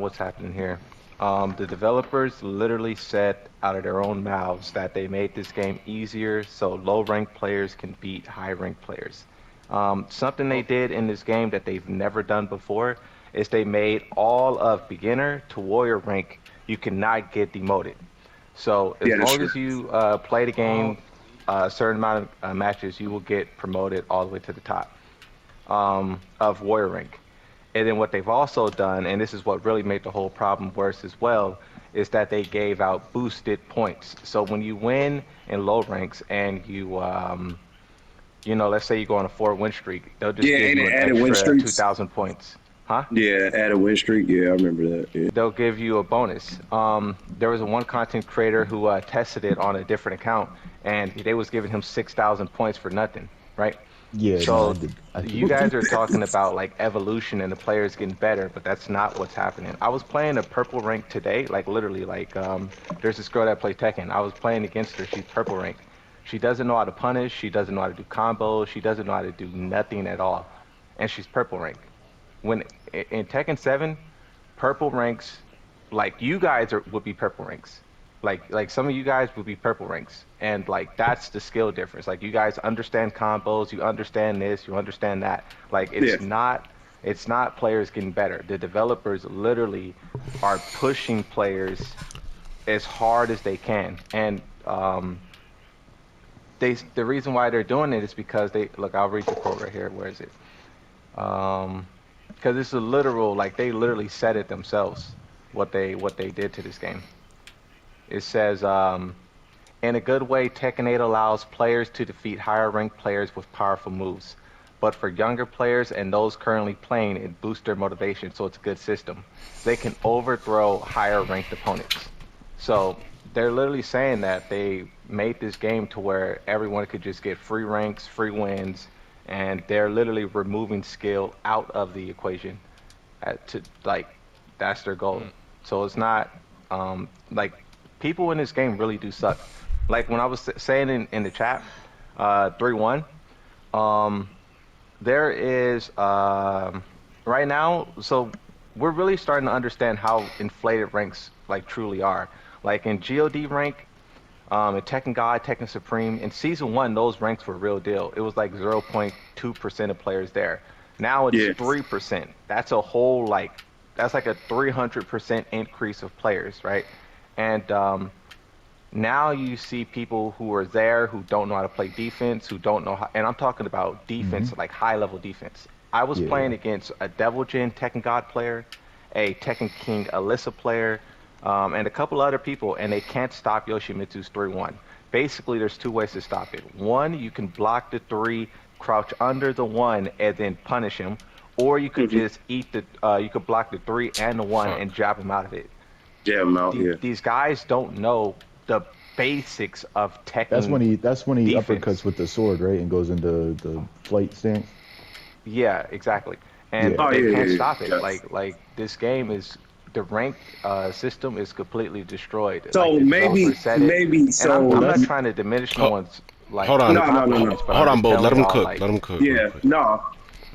what's happening here. The developers literally said out of their own mouths that they made this game easier so low-ranked players can beat high-ranked players. Something they Oh, did in this game that they've never done before is they made all of beginner to warrior rank you cannot get demoted. So Yeah, as that's long true. as you play the oh, game a certain amount of matches, you will get promoted all the way to the top of warrior rank. And then what they've also done, and this is what really made the whole problem worse as well, is that they gave out boosted points. So when you win in low ranks and let's say you go on a 4 win streak, they'll just Yeah, give and you it an added win extra streaks. 2,000 points. Huh? Yeah, added win streak. Yeah, I remember that. Yeah. They'll give you a bonus. There was a one content creator who tested it on a different account, and they was giving him 6,000 points for nothing, right? Yeah, no, I So did. I did you that. guys are talking about like evolution and the players getting better, but that's not what's happening. I was playing a purple rank today, like literally, like there's this girl that plays Tekken. I was playing against her. She's purple rank. She doesn't know how to punish. She doesn't know how to do combos. She doesn't know how to do nothing at all, and she's purple rank. When in Tekken 7, purple ranks, like you guys would be purple ranks. Like some of you guys would be purple ranks. And like that's the skill difference. Like you guys understand combos, you understand this, you understand that. Like Yeah. it's not players getting better. The developers literally are pushing players as hard as they can. And the reason why they're doing it is because they look, I'll read the quote right here. Where is it? Um because it's a literal, like they literally said it themselves what they did to this game. It says, in a good way, Tekken 8 allows players to defeat higher ranked players with powerful moves. But for younger players and those currently playing, it boosts their motivation, so it's a good system. They can overthrow higher ranked opponents. So they're literally saying that they made this game to where everyone could just get free ranks, free wins, and they're literally removing skill out of the equation to like that's their goal. mm, So it's not like people in this game really do suck. Like when I was saying in the chat, 3-1, um, there is right now. So we're really starting to understand how inflated ranks like truly are. Like in God rank, in Tekken God, Tekken Supreme, in season one, those ranks were real deal. It was like 0.2% of players there. Now it's Yeah. 3%. That's like a 300% increase of players, right? And now you see people who are there who don't know how to play defense, who don't know how, and I'm talking about Hmm. defense, like high level defense. I was Yeah. playing against a Devil Jin Tekken God player, a Tekken King Alyssa player, and a couple other people, and they can't stop Yoshimitsu's 3-1. Basically, there's two ways to stop it. One, you can block the three, crouch under the one, and then punish him, or you could Hmm. just you could block the three and the one fuck. and jab him out of it. Yeah, I'm out. Yeah. These guys don't know the basics of That's when Tekken he uppercuts defense. with the sword, right, and goes into the flight stance. Yeah, exactly. And Yeah. Oh they yeah, can't yeah, stop it. yeah. Like this game is the ranked system is completely destroyed. Like So the developer maybe, said it. maybe And I'm so. Well, I'm not that's trying to diminish no Ho- one's hold like on, No, no, no, no. accomplishments, but hold I'm on, just Bo. Let telling him y'all cook. like Let him cook real Yeah, quick. no.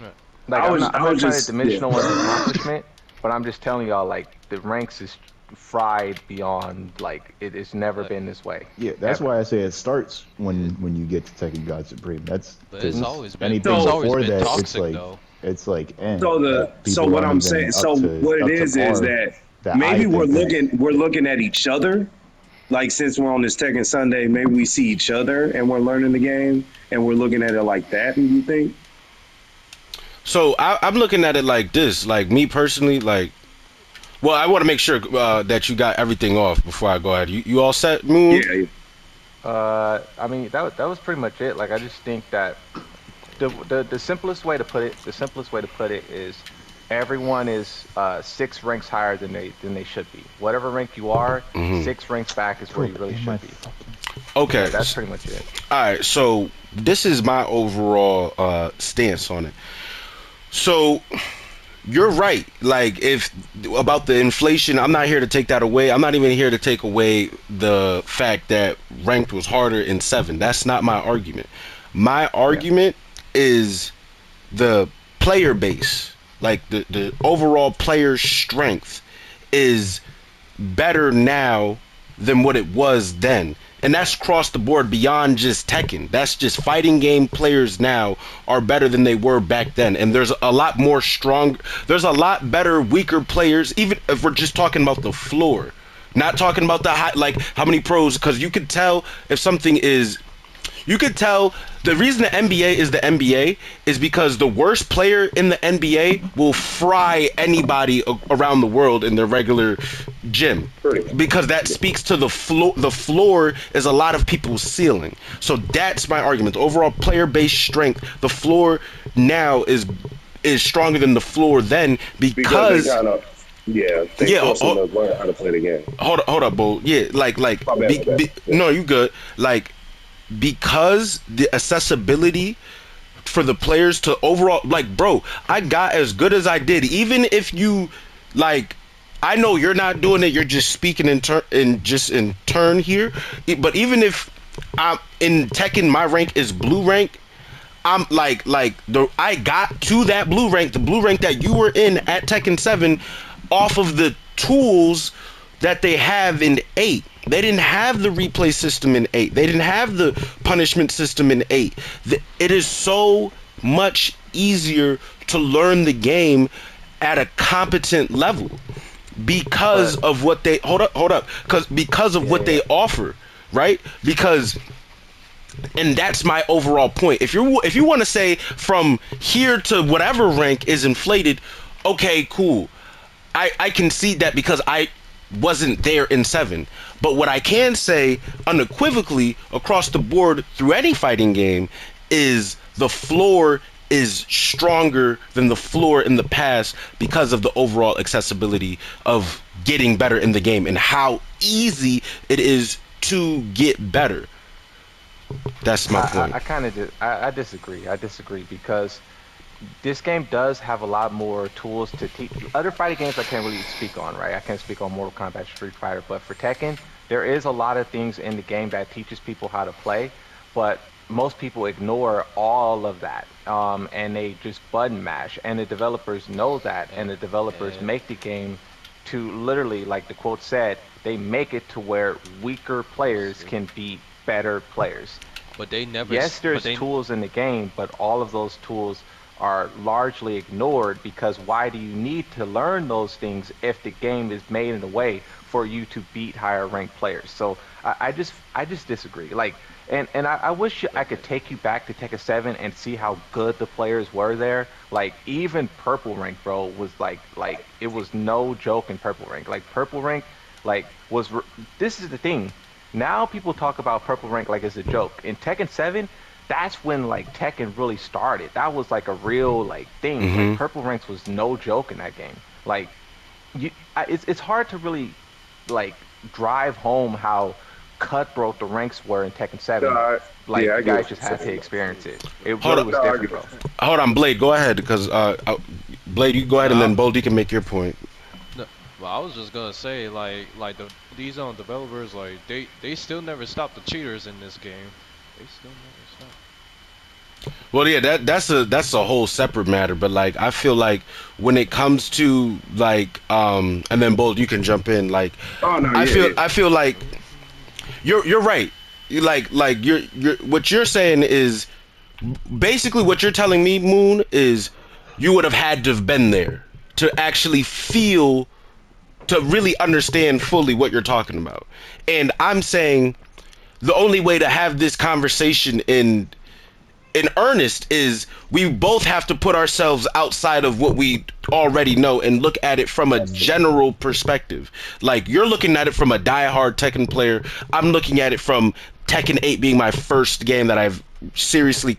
Yeah. like I'm not I I'm was not trying to just diminish yeah. no one's accomplishment, but I'm just telling y'all like the ranks is fried beyond like it's never Like, been this way Yeah, that's ever. why I say it starts yeah. when you get to Tekken God Supreme. That's But it's N- because always been anything it's So always before been that, toxic though. it's like so the like so people what aren't I'm saying. even So what it up to is par. that That I maybe think is we're looking at each other. Like since we're on this Tekken Sunday, maybe we see each other and we're learning the game and we're looking at it like that. And you think? So I'm looking at it like this. Like me personally, like well, I want to make sure that you got everything off before I go ahead. You all set, Moon? Yeah, yeah. I mean that was pretty much it. Like I just think that the simplest way to put it, the simplest way to put it is everyone is 6 ranks higher than they should be. Whatever rank you are, Hmm. 6 ranks back is where you cook really in my should be. fucking. Okay. That's pretty much it. All right. So this is my overall stance on it. So you're right. Like if about the inflation, I'm not here to take that away. I'm not even here to take away the fact that ranked was harder in seven. That's not my argument. My Yeah. argument is the player base, like the overall player strength is better now than what it was then. And that's across the board beyond just Tekken. That's just fighting game players now are better than they were back then. And there's a lot more strong, there's a lot better weaker players, even if we're just talking about the floor. Not talking about the high, like how many pros, because you could tell if something is, you could tell the reason the NBA is the NBA is because the worst player in the NBA will fry anybody around the world in their regular gym, because that speaks to the floor. The floor is a lot of people's ceiling. So that's my argument. The overall player base strength, the floor now is stronger than the floor then, because they kind of force them to learn how to play the game. Hold up, Bo. Yeah, like My bad. no, you good. Like, because the accessibility for the players to overall, like, bro, I got as good as I did. Even if you, like, I know you're not doing it, you're just speaking in turn here. But even if I'm in Tekken, my rank is blue rank. I'm I got to that blue rank, the blue rank that you were in at Tekken 7, off of the tools that they have in 8. They didn't have the replay system in 8. They didn't have the punishment system in 8. It is so much easier to learn the game at a competent level because of what they because of what they offer, right? Because, and that's my overall point. If you want to say from here to whatever rank is inflated, okay, cool. I can see that because I wasn't there in 7. But what I can say unequivocally across the board through any fighting game is the floor is stronger than the floor in the past because of the overall accessibility of getting better in the game and how easy it is to get better. That's my point. I disagree. I disagree because this game does have a lot more tools to teach. Other fighting games I can't really speak on, right? I can't speak on Mortal Kombat, Street Fighter, but for Tekken, there is a lot of things in the game that teaches people how to play, but most people ignore all of that, and they just button mash, and the developers know that, and the developers make the game to literally, like the quote said, they make it to where weaker players can beat better players. But they never. Yes, there's tools in the game, but all of those tools are largely ignored because why do you need to learn those things if the game is made in a way for you to beat higher ranked players? So I just disagree. Like, and I wish I could take you back to Tekken 7 and see how good the players were there. Like, even purple rank, bro, was like it was no joke in purple rank. Like, purple rank, like, this is the thing. Now people talk about purple rank like it's a joke. In Tekken 7, that's when like Tekken really started. That was like a real like thing. Mm-hmm. Like, purple ranks was no joke in that game. Like, it's hard to really like drive home how cutthroat the ranks were in Tekken 7. Like, you guys just had to experience it. It really was different, bro. Hold on, Blade, go ahead, because Blade, you go ahead, and then Boldy can make your point. No, well, I was just gonna say these developers, like they still never stop the cheaters in this game. They still never stop. Well, yeah, that's a whole separate matter. But like, I feel like when it comes to like, and then Bold, you can jump in. Like, I feel like you're right. Like you're what you're saying is basically what you're telling me, Moon, is you would have had to have been there to actually feel, to really understand fully what you're talking about. And I'm saying the only way to have this conversation in earnest is we both have to put ourselves outside of what we already know and look at it from a general perspective. Like, you're looking at it from a diehard Tekken player. I'm looking at it from Tekken 8 being my first game that I've seriously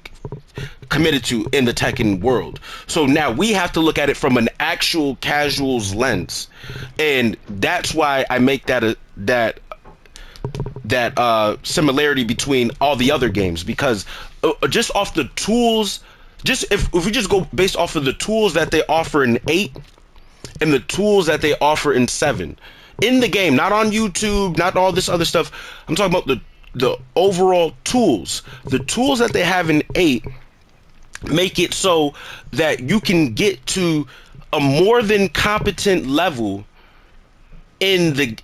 committed to in the Tekken world. So now we have to look at it from an actual casual's lens. And that's why I make that similarity between all the other games, because just off the tools, just if we just go based off of the tools that they offer in 8 and the tools that they offer in 7 in the game, not on YouTube, not all this other stuff, I'm talking about the overall tools. The tools that they have in 8 make it so that you can get to a more than competent level in the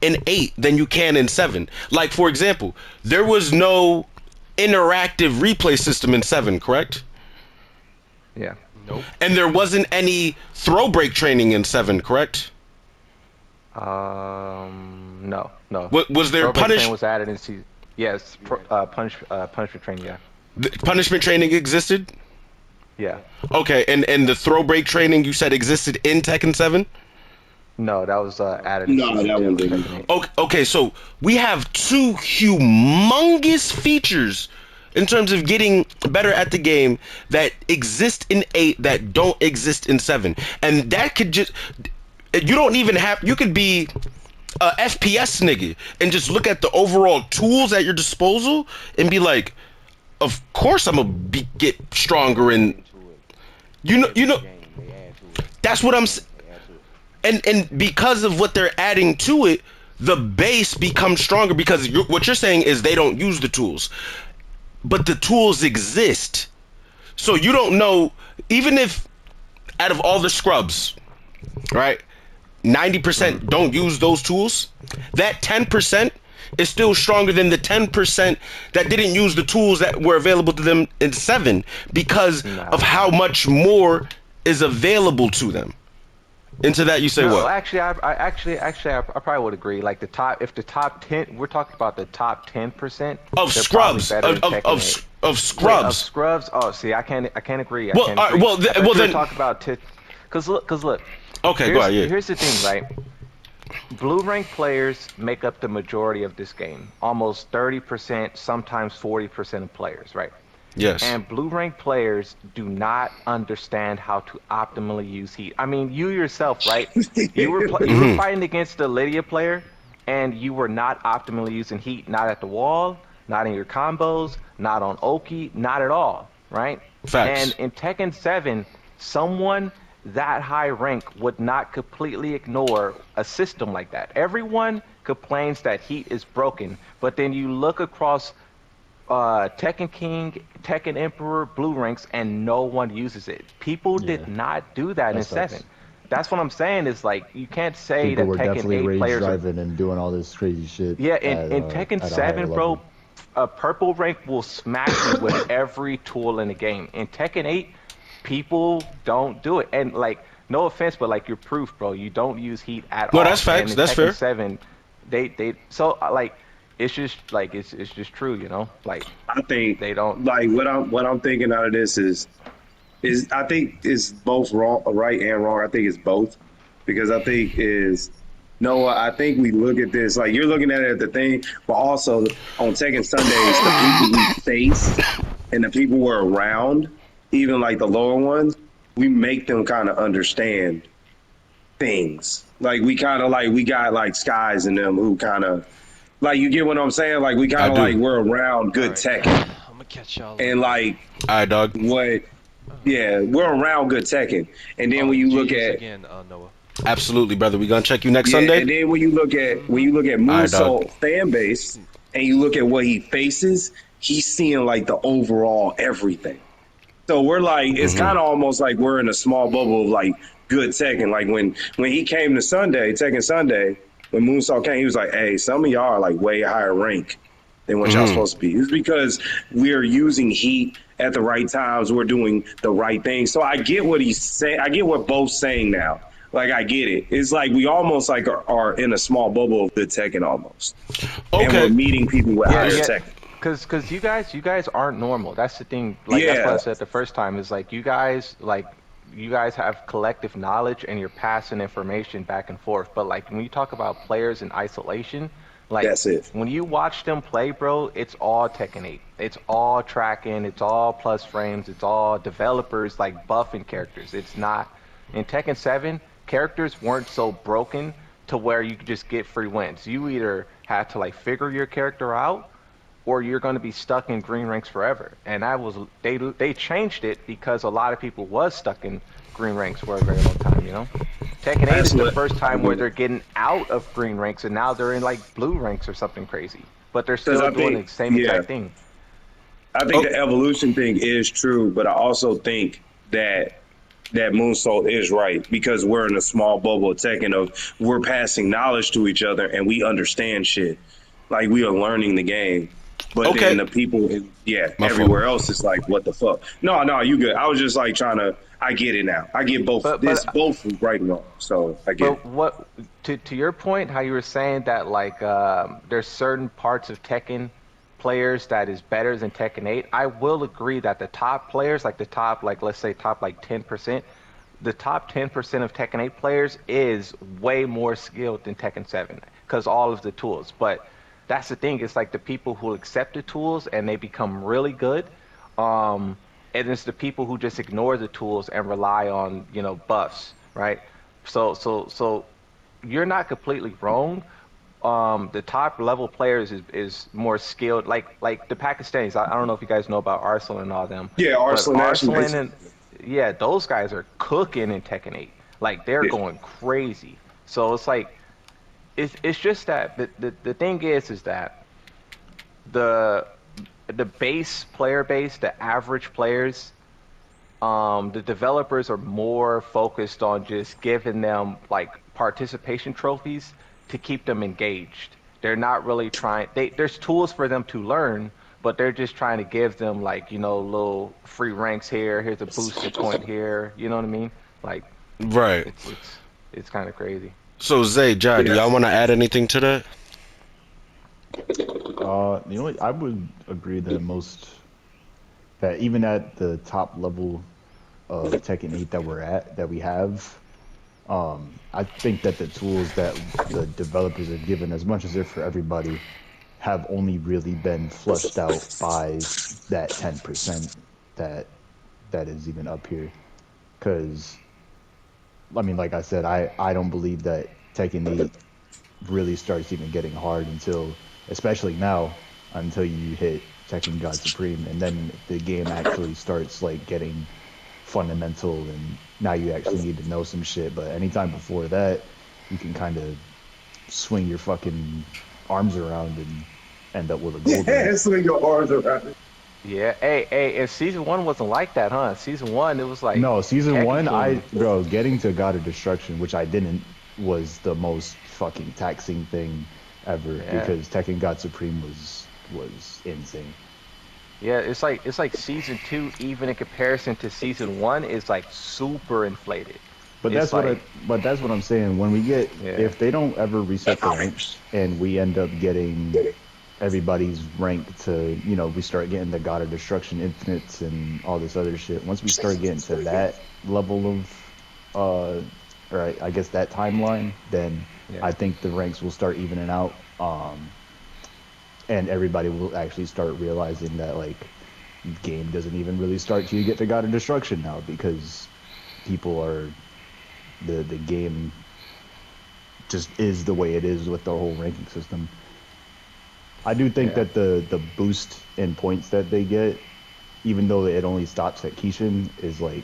in 8 than you can in 7. Like for example, there was no interactive replay system in 7, correct? Yeah. Nope. And there wasn't any throw break training in 7, correct? No, no. What was there? Throw break Punish training was added in season. Yes, punishment training. Yeah, punishment training existed. yeah. Okay, and the throw break training you said existed in Tekken 7. No, that was added in No, season that 2 one of didn't. Tekken 8. Okay, so we have two humongous features in terms of getting better at the game that exist in 8 that don't exist in 7. And that could just, you don't even have, you could be a FPS nigga and just look at the overall tools at your disposal and be like, of course I'm gonna get stronger, and you know that's what I'm and because of what they're adding to it, the base becomes stronger because what you're saying is they don't use the tools, but the tools exist. So you don't know, even if out of all the scrubs, right, 90% don't use those tools, that 10% is still stronger than the 10% that didn't use the tools that were available to them in 7 because of how much more is available to them. Into that you say No, what? actually, I probably would agree. Like if the top 10, we're talking about the top 10% Of they're probably scrubs, better of in of, Tekken of, 8. of Wait, scrubs. of scrubs. Oh, see, I can't agree. I Well, can't agree. well, I thought well, you were then. talking about because look. Okay, go ahead. Yeah. Here's the thing, right? Blue rank players make up the majority of this game, almost 30%, sometimes 40% of players, right? Yes. And blue rank players do not understand how to optimally use heat. I mean, you yourself, right? You were fighting against the Lydia player, and you were not optimally using heat, not at the wall, not in your combos, not on Oki, not at all, right? Facts. And in Tekken 7, someone that high rank would not completely ignore a system like that. Everyone complains that heat is broken, but then you look across Tekken King, Tekken Emperor, blue ranks, and no one uses it. People did not do that in sucks. 7. That's what I'm saying is like you can't say People that were Tekken definitely 8 rage players are, driving and doing all this crazy shit. yeah, at, in Tekken at a higher 7, bro, level. a purple rank will smack you with every tool in the game. In Tekken 8, people don't do it. And like, no offense, but like you're proof, bro. You don't use heat at No, all. that's facts. And in That's Tekken fair. 7, they so like it's just like it's just true, you know? Like I think they don't. like what I'm thinking out of this is I think it's both wrong, right and wrong. I think it's both because I think is Noah. I think we look at this like you're looking at it at the thing, but also on Tekken Sundays, the people we face and the people we're around, even like the lower ones, we make them kind of understand things. Like we kind of like we got like skies in them who kind of like you get what I'm saying. Like we kind I of do. like we're around good Alright. Tekken I'm gonna catch y'all. and like All right, dog. what. Yeah, we're around good Tekken, and then when you look GG's at again, Noah. Absolutely, brother. We gonna check you next yeah, Sunday. and then when you look at Alright, dog. Moonsault fan base, and you look at what he faces, he's seeing like the overall everything. So we're like, it's kind of almost like we're in a small bubble of like good Tekken. Like when he came to Sunday, Tekken Sunday, when Moonsault came, he was like, "Hey, some of y'all are like way higher rank than what y'all supposed to be." It's because we're using heat at the right times. We're doing the right thing. So I get what he's saying. I get what both saying now. Like I get it. It's like we almost like are in a small bubble of good Tekken almost, and we're Okay. meeting people with higher Tekken. Cause you guys aren't normal. That's the thing. Like that's what I said the first time. Is like you guys have collective knowledge and you're passing information back and forth. But like when you talk about players in isolation, like That's it. when you watch them play, bro, it's all Tekken 8. It's all tracking. It's all plus frames. It's all developers like buffing characters. It's not in Tekken 7. Characters weren't so broken to where you could just get free wins. You either had to like figure your character out, or you're going to be stuck in green ranks forever. And that was they changed it because a lot of people was stuck in green ranks for a very long time, you know. Tekken 8 is the first time where they're getting out of green ranks and now they're in like blue ranks or something crazy. But they're still doing the same exact thing. I think the evolution thing is true, but I also think that that Moonsault is right because we're in a small bubble of Tekken of we're passing knowledge to each other and we understand shit. Like we are learning the game. But then Okay, the people, yeah, my fault. everywhere else is like, what the fuck? No, no, you good. I was just like trying to. I get it now. I get both. But This but both is right and wrong. So I get it. but what to your point, how you were saying that like there's certain parts of Tekken players that is better than Tekken 8. I will agree that the top players, like the top, like let's say top like 10%, the top 10% of Tekken 8 players is way more skilled than Tekken 7 because all of the tools. But that's the thing, it's like the people who accept the tools and they become really good. Um, and it's the people who just ignore the tools and rely on, buffs, right? So you're not completely wrong. The top level players is more skilled, like the Pakistanis. I don't know if you guys know about Arsenal and all them, Yeah, but Arsenal National. Arslan and yeah, those guys are cooking in Tekken 8. Like they're Yeah. going crazy. So it's like it's just that the thing is that the the base player base, the average players, the developers are more focused on just giving them like participation trophies to keep them engaged. They're not really trying. There's tools for them to learn, but they're just trying to give them like little free ranks here. Here's a boosted point here. You know what I mean? Like Right. it's kind of crazy. So Zay, Jai, do Yeah. y'all want to add anything to that? I would agree that even at the top level of Tekken 8 that we have, I think that the tools that the developers are given, as much as they're for everybody, have only really been flushed out by that 10% that that is even up here. Because I mean, like I said, I don't believe that Tekken 8 really starts even getting hard until, especially now, until you hit Tekken God Supreme, and then the game actually starts like getting fundamental, and now you actually need to know some shit. But anytime before that, you can kind of swing your fucking arms around and end up with a gold ring. Yeah, swing your arms around. Yeah. Hey. And season one wasn't like that, huh? Season one, it was like No, season Tekken one, King. getting to God of Destruction, which I didn't, was the most fucking taxing thing ever Yeah. because Tekken God Supreme was insane. Yeah, it's like season two, even in comparison to season one, is like super inflated. But It's like, that's what I'm saying. When we get, yeah, if they don't ever reset the ranks and we end up getting everybody's rank to, we start getting the God of Destruction infinites and all this other shit. Once we start getting to that level of, or I guess that timeline, then yeah, I think the ranks will start evening out. And everybody will actually start realizing that like game doesn't even really start till you get to God of Destruction now because people are the game just is the way it is with the whole ranking system. I do think yeah, that the boost in points that they get, even though it only stops at Kishin, is like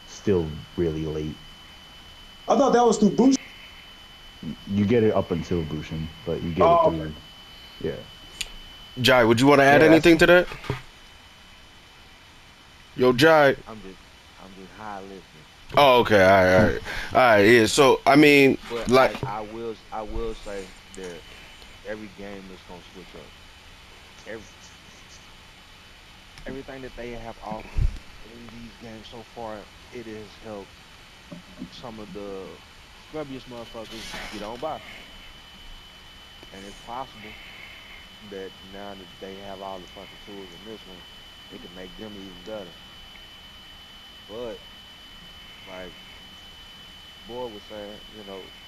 still really late. I thought that was through Boost. You get it up until Bushin, but you get it Oh, okay. through, yeah. Jai, would you want to add yeah. anything to that? Yo, Jai. I'm just high listening. Oh, okay. All right, all right, all right. Yeah. So, I mean, But like, I will say that every game is gonna switch up. Every, everything that they have offered in these games so far, it has helped some of the scrubbiest motherfuckers get on by. And it's possible that now that they have all the fucking tools in this one, it can make them even better. But like Boy was saying,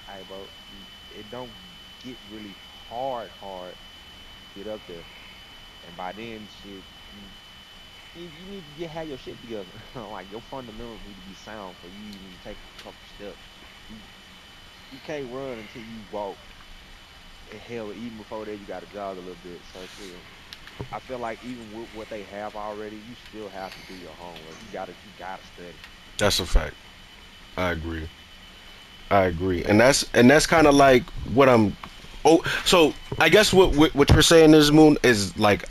hey bro, it don't get really hard to get up there. And by then, shit, you need to have your shit together. Like your fundamentals need to be sound for you even to take a couple steps. You you can't run until you walk. And hell, even before that, you got to jog a little bit. So shit, I feel like even with what they have already, you still have to do your homework. You gotta study. that's a fact. I agree. I agree, and that's kind of like what I'm. Oh, so I guess what you're saying is Moon is like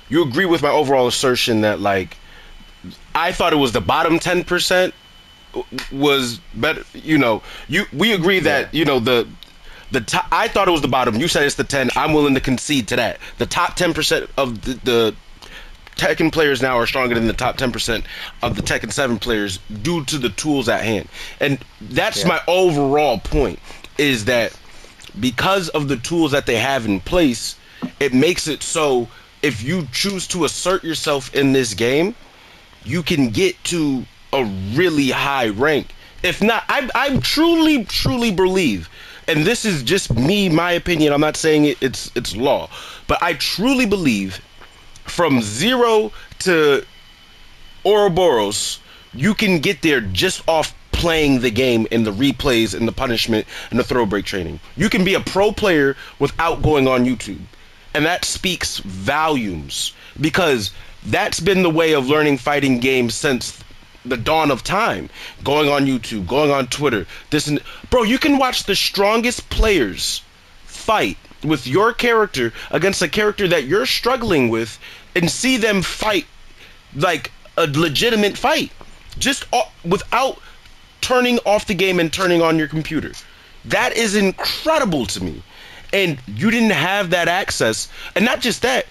you agree with my overall assertion that like I thought it was the bottom 10%, was better. We agree Yeah. that the top. I thought it was the bottom. You said it's the 10. I'm willing to concede to that. The top 10% of the Tekken players now are stronger than the top 10% of the Tekken 7 players due to the tools at hand. And that's Yeah. my overall point, is that because of the tools that they have in place, it makes it so if you choose to assert yourself in this game, you can get to a really high rank. If not, I truly believe, and this is just me, my opinion. I'm not saying it's law, but I truly believe from zero to Ouroboros, you can get there just off playing the game and the replays and the punishment and the throw break training. You can be a pro player without going on YouTube. And that speaks volumes, because that's been the way of learning fighting games since the dawn of time. Going on YouTube, going on Twitter. Bro, you can watch the strongest players fight with your character against a character that you're struggling with and see them fight like a legitimate fight, just without turning off the game and turning on your computer. That is incredible to me. And you didn't have that access. And not just that,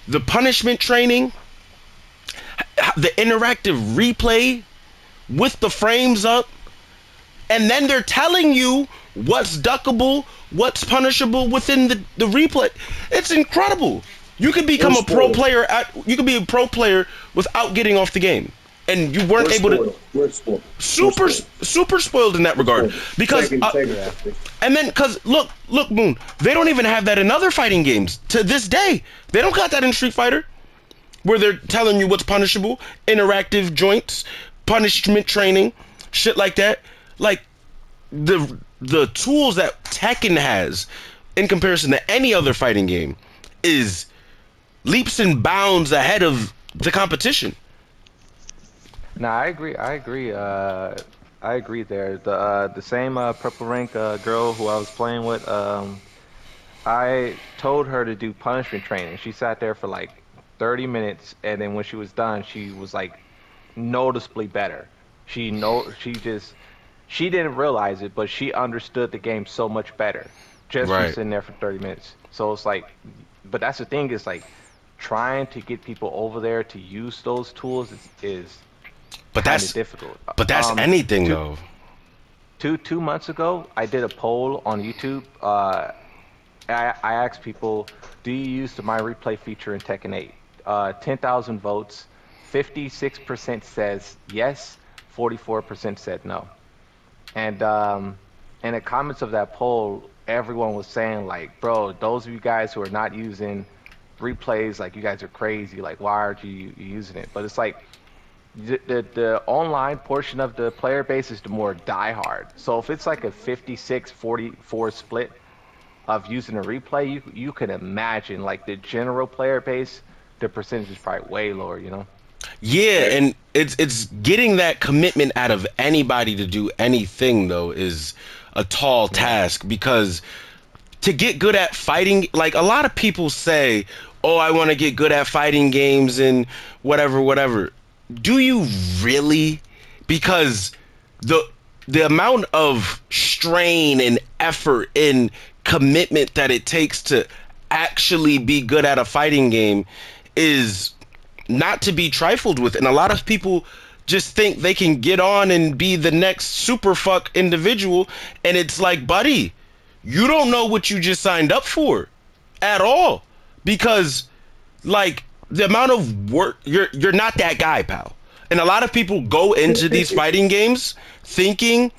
the punishment training, the interactive replay with the frames up, and then they're telling you what's duckable, what's punishable within the replay. It's incredible. You could become We're a pro spoiled. player you could be a pro player without getting off the game. And you weren't able to. We're spoiled. Super spoiled in that regard, because and then because look Moon, they don't even have that in other fighting games to this day. They don't got that in Street Fighter, where they're telling you what's punishable, interactive joints, punishment training, shit like that. Like the tools that Tekken has in comparison to any other fighting game is leaps and bounds ahead of the competition. No, I agree. I agree there. The same purple rank girl who I was playing with, I told her to do punishment training. She sat there for like 30 minutes, and then when she was done, she was like noticeably better. She didn't realize it, but she understood the game so much better just from Right. sitting there for 30 minutes. So it's like, but that's the thing, is like trying to get people over there to use those tools is But kind of that's difficult. anything Two, though. 2 months ago, I did a poll on YouTube. I asked people, do you use the My Replay feature in Tekken 8? 10,000 votes. 56% says yes. 44% said no. And in the comments of that poll, everyone was saying like, bro, those of you guys who are not using replays, like you guys are crazy. Like, why aren't you using it? But it's like, the online portion of the player base is the more diehard. So if it's like a 56-44 split of using a replay, you can imagine like the general player base, the percentage is probably way lower, you know? Yeah, and it's getting that commitment out of anybody to do anything though is a tall task, because to get good at fighting, like a lot of people say, "Oh, I want to get good at fighting games and whatever." Do you really? Because the amount of strain and effort and commitment that it takes to actually be good at a fighting game is not to be trifled with. And a lot of people just think they can get on and be the next super fuck individual, and it's like, buddy, you don't know what you just signed up for at all, because like the amount of work, you're not that guy, pal. And a lot of people go into these fighting games thinking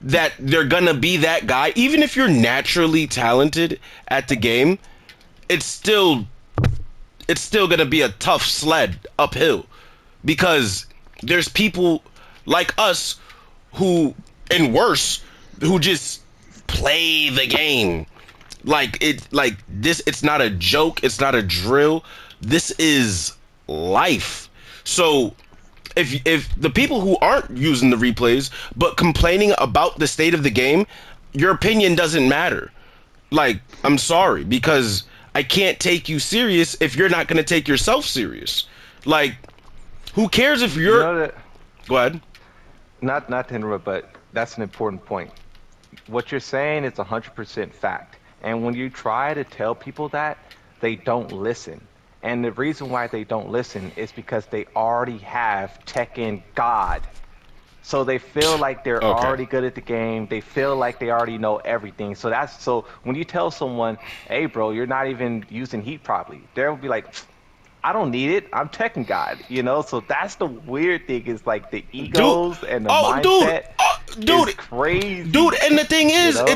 that they're gonna be that guy. Even if you're naturally talented at the game, it's still gonna be a tough sled uphill, because there's people like us who, and worse, who just play the game like this. It's not a joke, it's not a drill, this is life. So if the people who aren't using the replays but complaining about the state of the game, your opinion doesn't matter. Like, I'm sorry, because I can't take you serious if you're not going to take yourself serious. Like, who cares if You you're... know that Go ahead. not to interrupt, but that's an important point. What you're saying is 100% fact. And when you try to tell people that, they don't listen. And the reason why they don't listen is because they already have Tekken God. So they feel like they're Okay. already good at the game. They feel like they already know everything. So when you tell someone, "Hey, bro, you're not even using heat properly," they'll be like, "I don't need it. I'm Tekken God." So that's the weird thing is like the Dude. egos and the Oh, dude. mindset Oh, is dude. Dude, crazy. and the thing You is, know?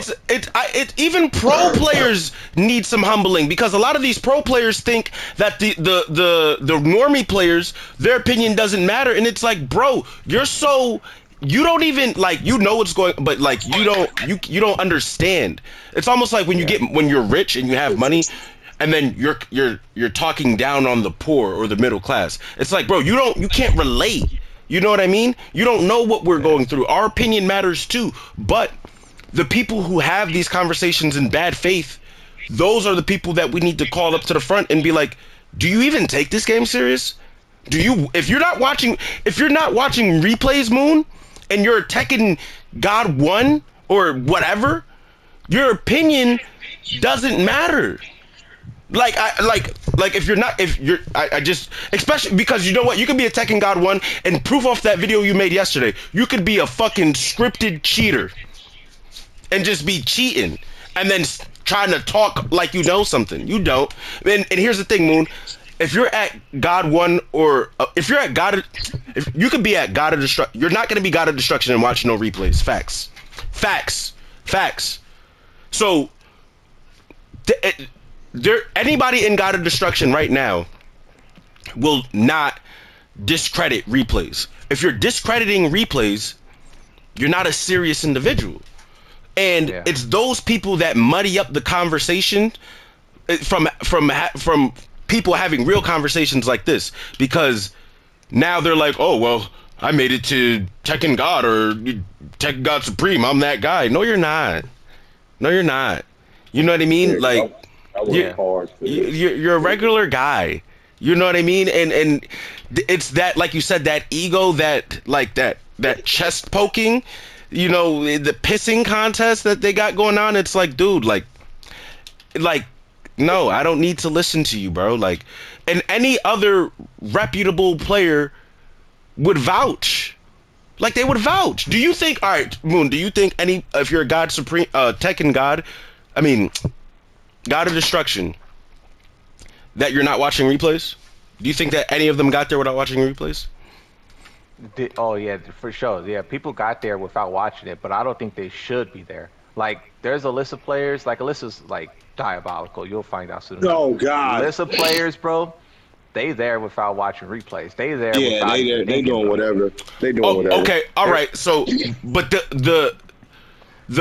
even pro players need some humbling because a lot of these pro players think that the normie players, their opinion doesn't matter, and it's like, bro, you don't even like what's going, but like you don't understand. It's almost like Yeah. when you're rich and you have money, and then you're talking down on the poor or the middle class. It's like, bro, you can't relate. You know what I mean? You don't know what we're Yeah. going through. Our opinion matters too, but the people who have these conversations in bad faith, those are the people that we need to call up to the front and be like, do you even take this game serious? Do you if you're not watching replays, Moon, and you're Tekken God 1 or whatever, your opinion doesn't matter. Like if you're not if you're I just especially because you know what, you could be a Tekken God 1 and proof off that video you made yesterday, you could be a fucking scripted cheater and just be cheating and then trying to talk like you know something. You don't. And here's the thing, Moon. If you're at God 1 or if you're at God, if you could be at God of Destruction, you're not going to be God of Destruction and watch no replays. Facts. Facts. Facts. So, anybody in God of Destruction right now will not discredit replays. If you're discrediting replays, you're not a serious individual. And Yeah. it's those people that muddy up the conversation from people having real conversations like this, because now they're like, oh well, I made it to Tekken God or Tekken God Supreme. I'm that guy. No, you're not. No, you're not. You know what I mean? Like, I went you, Yeah. hard for this. you're a regular guy. You know what I mean? And it's that, like you said, that ego, that chest poking, the pissing contest that they got going on. It's like, dude, like no, I don't need to listen to you, bro. Like, and any other reputable player would vouch. Like, they would vouch. Do you think, all right, Moon, do you think if you're a God Supreme, Tekken God, I mean, God of Destruction, that you're not watching replays? Do you think that any of them got there without watching replays? Oh yeah, for sure. Yeah, people got there without watching it, but I don't think they should be there. Like, there's a list of players. Like, a list is like diabolical. You'll find out soon enough. Oh God. List of players, bro. They there without watching replays. They there Yeah, without even they thinking, doing bro. whatever. They doing Oh, whatever. okay, all right. So, but the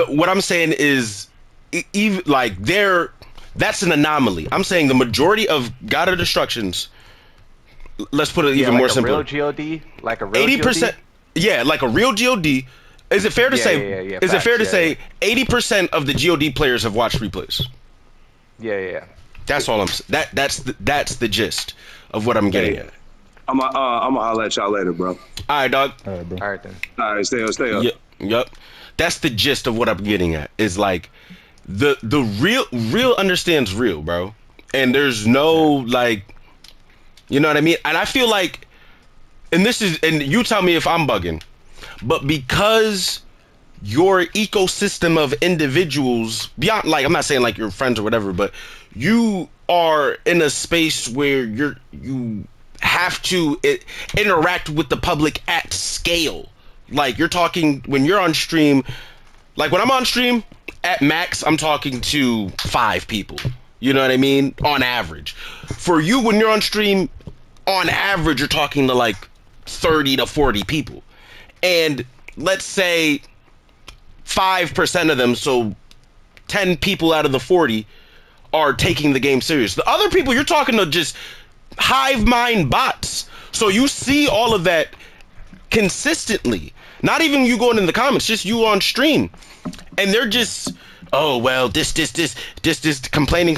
what I'm saying is, even like that's an anomaly. I'm saying the majority of God of Destructions. Let's put it Yeah, even like more a real simpler. God, like a real 80%. God. Yeah, like a real God. Is it fair to Yeah, say? yeah, yeah, yeah. Is it fair Facts. to Yeah, yeah, say 80% of the God players have watched replays? yeah, yeah. Yeah. That's all that's the gist of what I'm getting Hey, at. I'm gonna holler at y'all later, bro. All right, dog. All right, bro. All right then. All right, stay up. Yep, yep. That's the gist of what I'm getting at. Is like the real understands real, bro. And there's no like, you know what I mean. And I feel like, and you tell me if I'm bugging, but because your ecosystem of individuals beyond, like, I'm not saying like your friends or whatever, but you are in a space where you have to interact with the public at scale. Like, you're talking when you're on stream, like when I'm on stream at max, I'm talking to 5 people. You know what I mean? On average. For you, when you're on stream, on average, you're talking to like 30 to 40 people. And let's say 5% of them, so 10 people out of the 40 are taking the game serious. The other people, you're talking to just hive mind bots. So you see all of that consistently. Not even you going in the comments, just you on stream. And they're just, oh, well, this, complaining.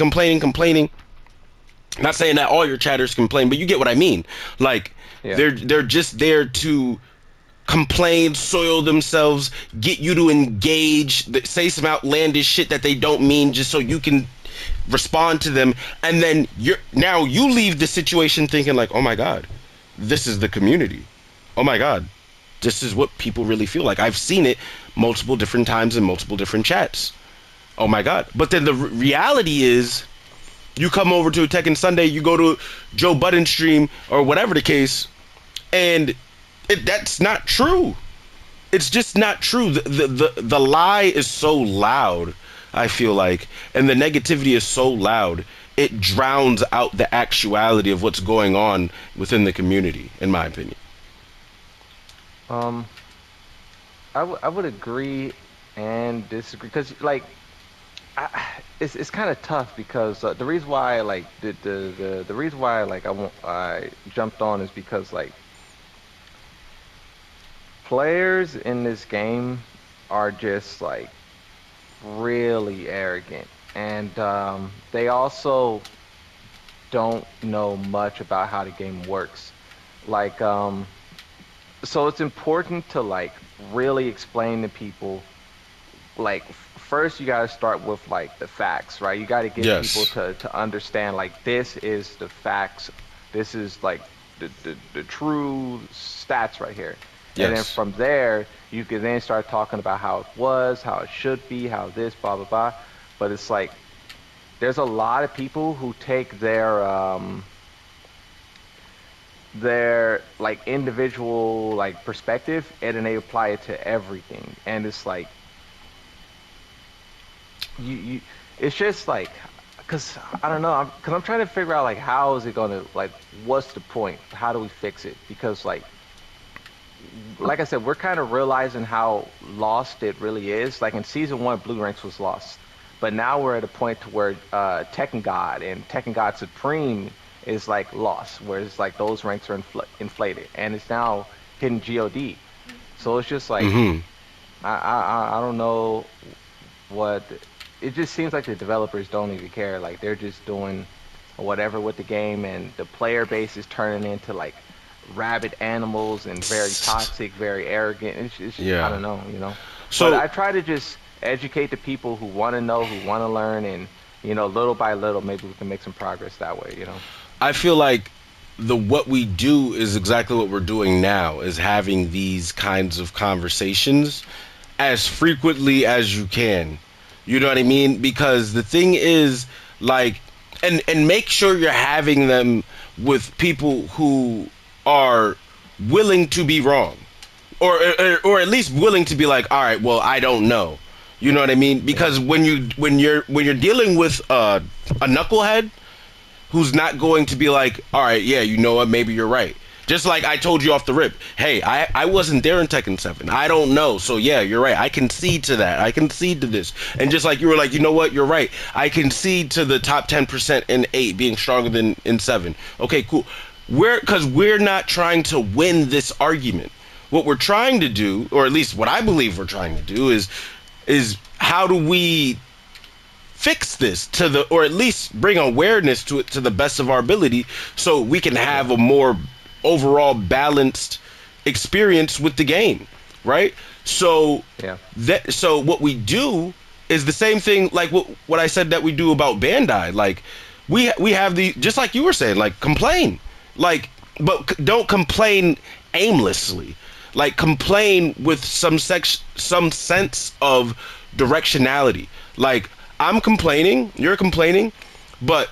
Not saying that all your chatters complain, but you get what I mean. Like, Yeah. they're just there to complain, soil themselves, get you to engage, say some outlandish shit that they don't mean just so you can respond to them, and then you leave the situation thinking like, oh my god, this is the community. Oh my god, this is what people really feel like. I've seen it multiple different times in multiple different chats. Oh my god. But then the reality is, you come over to a Tekken Sunday, you go to Joe Budden stream or whatever the case, and that's not true. It's just not true. The lie is so loud, I feel like, and the negativity is so loud, it drowns out the actuality of what's going on within the community, in my opinion. Um, I would agree and disagree because like it's kind of tough because the reason why like the reason why like I jumped on is because like players in this game are just like really arrogant and they also don't know much about how the game works. Like so it's important to like really explain to people like first you got to start with like the facts, right? You got to get people Yes. to understand like this is the facts, this is like the true stats right here, and then Yes. from there you can then start talking about how it was, how it should be, how this blah blah blah. But it's like there's a lot of people who take their like individual like perspective and then they apply it to everything, and it's like you it's just like because I don't know because I'm trying to figure out like how is it gonna like what's the point, how do we fix it, because like I said we're kind of realizing how lost it really is. Like in season one blue ranks was lost, but now we're at a point to where Tekken God and Tekken God Supreme is like lost, whereas like those ranks are inflated and it's now hitting God, so it's just like Mm-hmm. I don't know what it just seems like the developers don't even care. Like they're just doing whatever with the game, and the player base is turning into like rabid animals and very toxic, very arrogant. It's just, I Yeah. don't know. But So I try to just educate the people who want to know, who want to learn, and little by little, maybe we can make some progress that way. I feel like the what we do is exactly what we're doing now, is having these kinds of conversations as frequently as you can. You know what I mean? Because the thing is like, and make sure you're having them with people who are willing to be wrong, or at least willing to be like, all right, well, I don't know. You know what I mean? Yeah. Because when you're dealing with a knucklehead who's not going to be like, all right, yeah, you know what, maybe you're right. Just like I told you off the rip, hey, I wasn't there in Tekken 7. I don't know. So yeah, you're right. I concede to that. I concede to this. And just like you were like, you know what, you're right. I concede to the top 10% in 8 being stronger than in 7. Okay, cool. Because we're not trying to win this argument. What we're trying to do, or at least what I believe we're trying to do, is how do we fix this or at least bring awareness to it to the best of our ability, so we can have Yeah. a more overall balanced experience with the game, right? So Yeah. what we do is the same thing like what I said that we do about Bandai. Like we have the, just like you were saying, like complain, like, but don't complain aimlessly. Like complain with some sense of directionality. Like, I'm complaining, you're complaining, but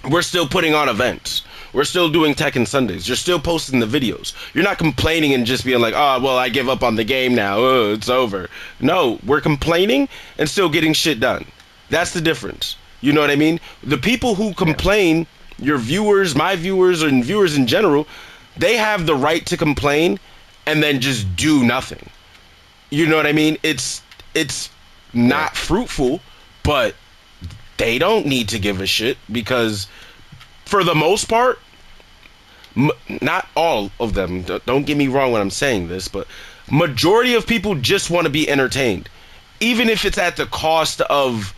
we're still putting on events. We're still doing Tekken Sundays. You're still posting the videos. You're not complaining and just being like, oh, well, I give up on the game now. Oh, it's over. No, we're complaining and still getting shit done. That's the difference. You know what I mean? The people who Yeah. complain, your viewers, my viewers, and viewers in general, they have the right to complain and then just do nothing. You know what I mean? It's Yeah. not fruitful, but they don't need to give a shit because for the most part, not all of them. Don't get me wrong when I'm saying this, but majority of people just want to be entertained, even if it's at the cost of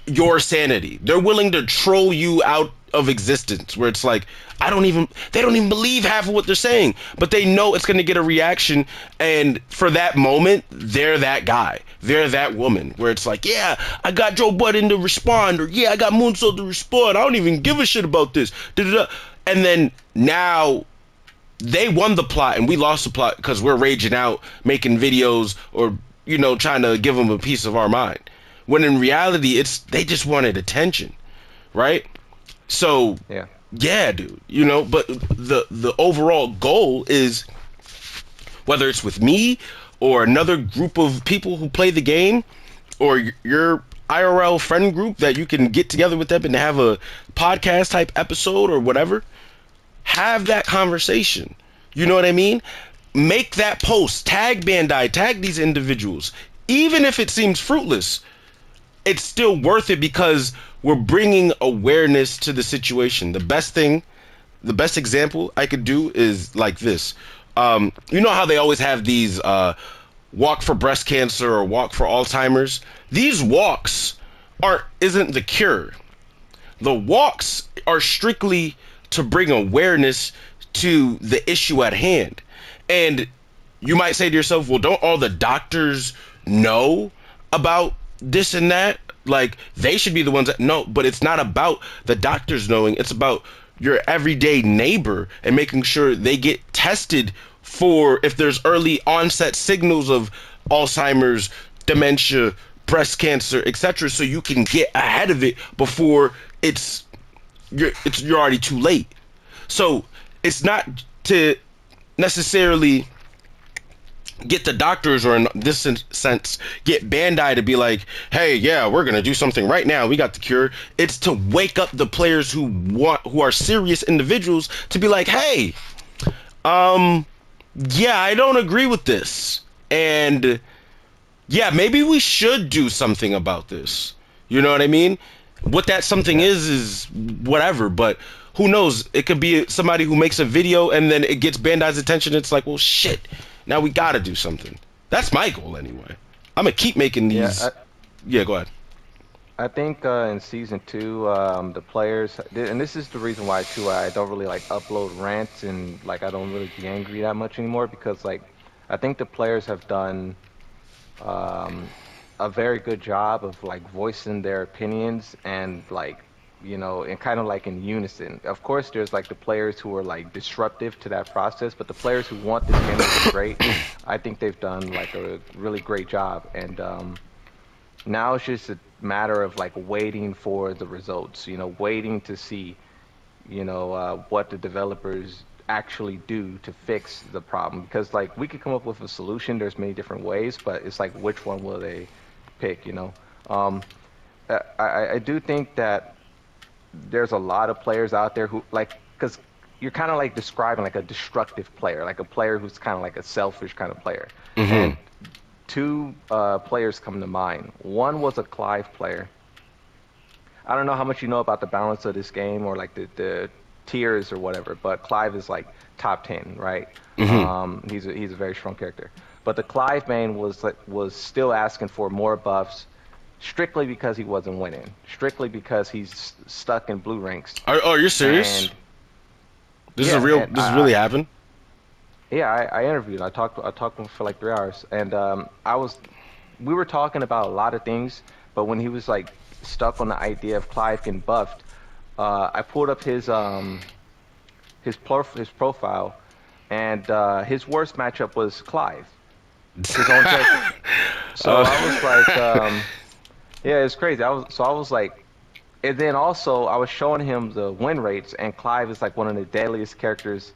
your sanity. They're willing to troll you out of existence where it's like they don't even believe half of what they're saying, but they know it's going to get a reaction, and for that moment they're that guy, they're that woman where it's like, yeah, I got Joe Budden to respond, or yeah, I got Moonsault to respond, I don't even give a shit about this. Da-da-da. And then now they won the plot and we lost the plot because we're raging out, making videos, or trying to give them a piece of our mind, when in reality it's they just wanted attention, right? So Yeah. yeah, dude, but the overall goal is, whether it's with me or another group of people who play the game, or your IRL friend group that you can get together with them and have a podcast type episode or whatever, have that conversation. You know what I mean? Make that post, tag Bandai, tag these individuals. Even if it seems fruitless, it's still worth it because we're bringing awareness to the situation. The best example I could do is like this. You know how they always have these walk for breast cancer or walk for Alzheimer's? These walks isn't the cure. The walks are strictly to bring awareness to the issue at hand. And you might say to yourself, well, don't all the doctors know about this and that? Like, they should be the ones that know. But it's not about the doctors knowing. It's about your everyday neighbor and making sure they get tested for if there's early onset signals of Alzheimer's, dementia, breast cancer, etc., so you can get ahead of it before you're already too late. So it's not to necessarily get the doctors, or in this sense get Bandai to be like, hey, yeah, we're gonna do something right now, we got the cure. It's to wake up the players who are serious individuals to be like, hey, yeah, I don't agree with this, and yeah, maybe we should do something about this. You know what I mean? What that something is whatever, but who knows? It could be somebody who makes a video and then it gets Bandai's attention. It's like, well, shit, now we gotta do something. That's my goal anyway. I'm gonna keep making these. Yeah, go ahead. I think in season two, the players, and this is the reason why too, I don't really like upload rants, and like I don't really get angry that much anymore, because like I think the players have done um, a very good job of like voicing their opinions, and like, and kind of like in unison. Of course, there's like the players who are like disruptive to that process, but the players who want this game to be great, I think they've done like a really great job. And now it's just a matter of like waiting for the results, waiting to see, what the developers actually do to fix the problem. Because like we could come up with a solution, there's many different ways, but it's like which one will they pick? Um, I do think that there's a lot of players out there who like, because you're kind of like describing like a destructive player, like a player who's kind of like a selfish kind of player. Mm-hmm. And two players come to mind. One was a Clive player. I don't know how much you know about the balance of this game, or like the tiers or whatever, but Clive is like top 10, right? Mm-hmm. He's a very strong character. But the Clive main was still asking for more buffs, strictly because he wasn't winning, strictly because he's stuck in blue ranks. Are you serious? And This is a yeah, real. and This has really happened. yeah, I interviewed. I talked to him for like 3 hours, and we were talking about a lot of things. But when he was like stuck on the idea of Clive getting buffed, I pulled up his profile, and his worst matchup was Clive, his own character. So I was like, yeah, it's crazy. I was like, and then also I was showing him the win rates, and Clive is like one of the deadliest characters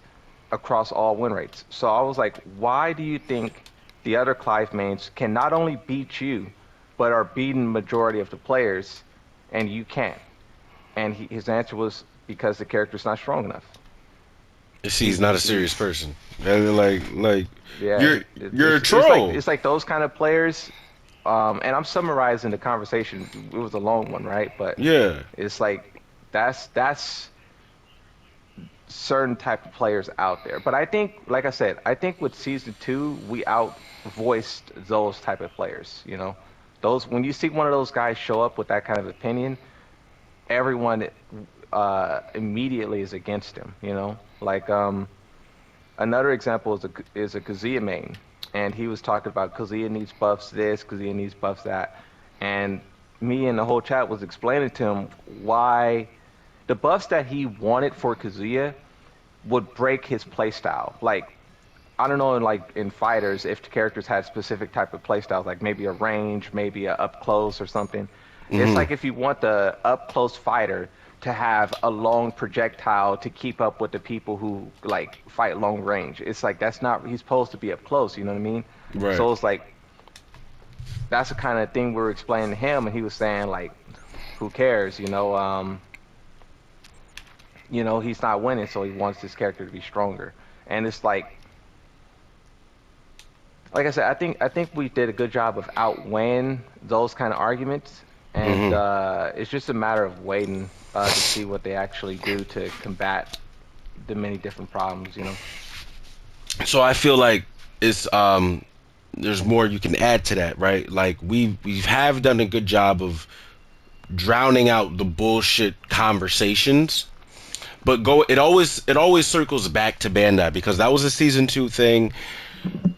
across all win rates. So I was like, why do you think the other Clive mains can not only beat you, but are beating majority of the players, and you can't? And his answer was because the character's not strong enough. See, he's not a serious person. And like Yeah, you're a it's like troll. those kind of players. And I'm summarizing the conversation. It was a long one, right? But Yeah. it's like that's certain type of players out there. But I think, like I said, I think with season two, we out voiced those type of players. Those, when you see one of those guys show up with that kind of opinion, everyone immediately is against him. You know, like another example is a Kazuya main, and he was talking about Kazuya needs buffs this, Kazuya needs buffs that, and me and the whole chat was explaining to him why the buffs that he wanted for Kazuya would break his playstyle. Like I don't know, like in fighters, if the characters had specific type of playstyles, like maybe a range, maybe a up close or something. It's Hmm. like if you want the up close fighter to have a long projectile to keep up with the people who like fight long range. It's like that's not he's supposed to be up close, you know what I mean? Right. So it's like that's the kind of thing we were explaining to him, and he was saying like, who cares, he's not winning, so he wants this character to be stronger. And it's like I said, I think we did a good job of outweighing those kind of arguments, and Hmm. it's just a matter of waiting to see what they actually do to combat the many different problems. So I feel like it's there's more you can add to that, right? Like we have done a good job of drowning out the bullshit conversations, but it always circles back to Bandai because that was a season 2 thing.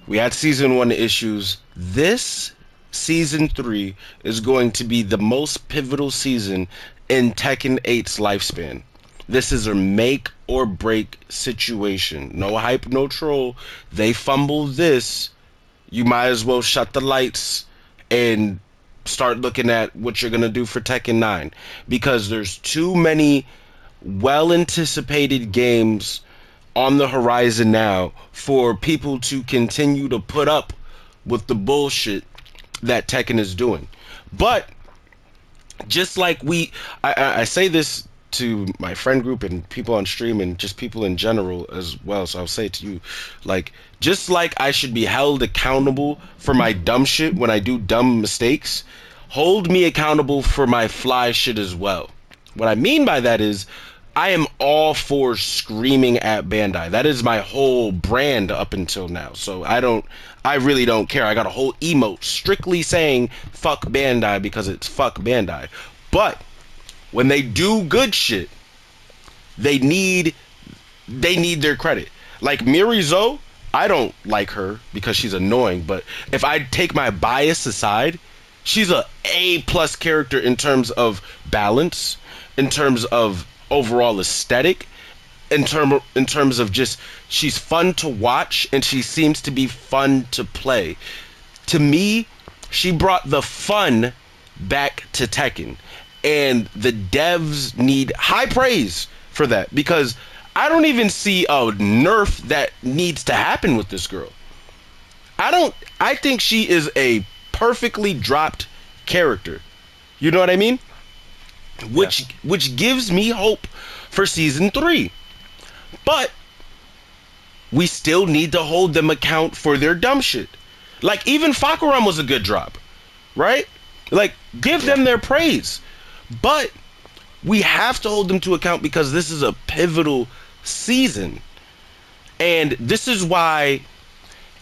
We had season 1 issues. This season 3 is going to be the most pivotal season in Tekken 8's lifespan. This is a make or break situation. No hype, no troll. They fumble this, you might as well shut the lights and start looking at what you're going to do for Tekken 9 because there's too many well anticipated games on the horizon now for people to continue to put up with the bullshit that Tekken is doing. But just like I say this to my friend group and people on stream and just people in general as well, so I'll say it to you, like, just like I should be held accountable for my dumb shit when I do dumb mistakes, hold me accountable for my fly shit as well. What I mean by that is I am all for screaming at Bandai. That is my whole brand up until now. So I really don't care. I got a whole emote strictly saying fuck Bandai because it's fuck Bandai. But when they do good shit, they need their credit. Like Mirizo, I don't like her because she's annoying, but if I take my bias aside, she's a plus character in terms of balance, in terms of overall aesthetic, in terms of just she's fun to watch and she seems to be fun to play. To me, she brought the fun back to Tekken, and the devs need high praise for that because I don't even see a nerf that needs to happen with this girl. I think she is a perfectly dropped character. You know what I mean? Yeah. Which gives me hope for season 3. But we still need to hold them account for their dumb shit. Like even Fakuram was a good drop, right? Like give Yeah. them their praise. But we have to hold them to account because this is a pivotal season. And this is why,